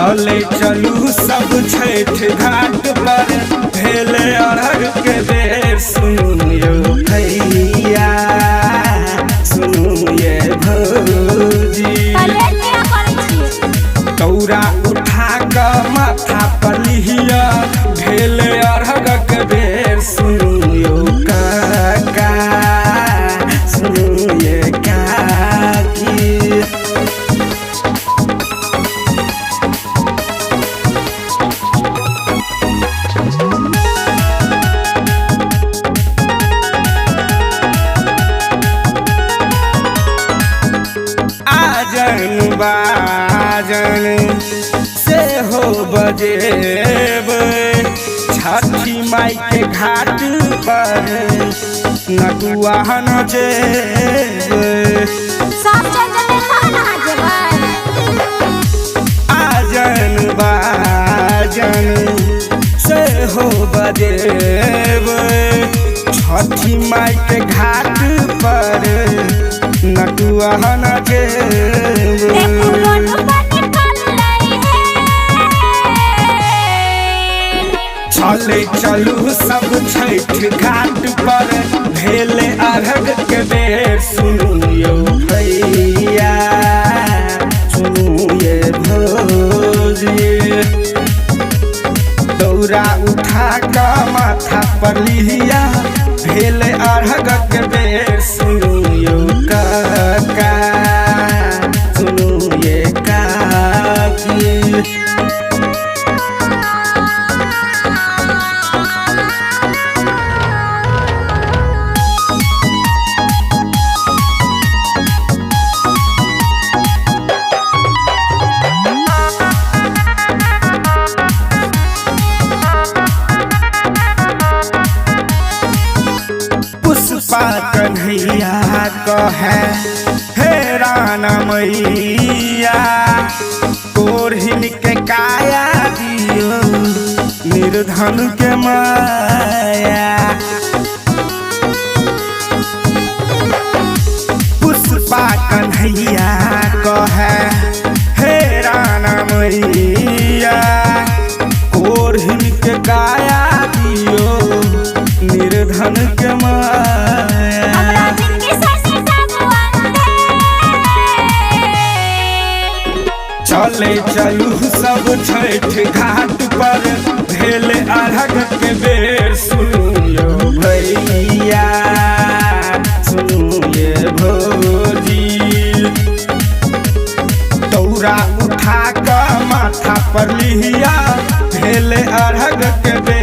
चले चलू सब छठ घाट पर भेले अरग के बेर सुनियो भैया सुनू ये भौजी तौरा उठा क माथा पर लिहिया भेले अरग के बेर सुनियो काका सुनू ये काकी आजन बाजन से हो बजेब छठी माई के घाट पर नटुआ नचेब आजन बाजन से हो बजेब छठी माई के घाट पर नटुआ नचेब चले चलू सब छठ घाट पर भेले अरग के बेर सुनियो भैया सुनू ये भौजी दौरा उठा क माथा पर लिहिया भेले अरग के बेर सुनियो काका सुनू ये काकी पुष्पा कन्हैया कहे हे राना मैया कोरहिन के काया दियो निर्धन के माया पुष्पा कन्हैया कहे हे राना मैया कोरहिन के काया दियो निर्धन के माया चले चलू सब छठ घाट पर भेले अरग के बेर सुनियो भैया सुनू ये भौजी दौरा उठा क माथा पर लिहिया भेले अरग के बेर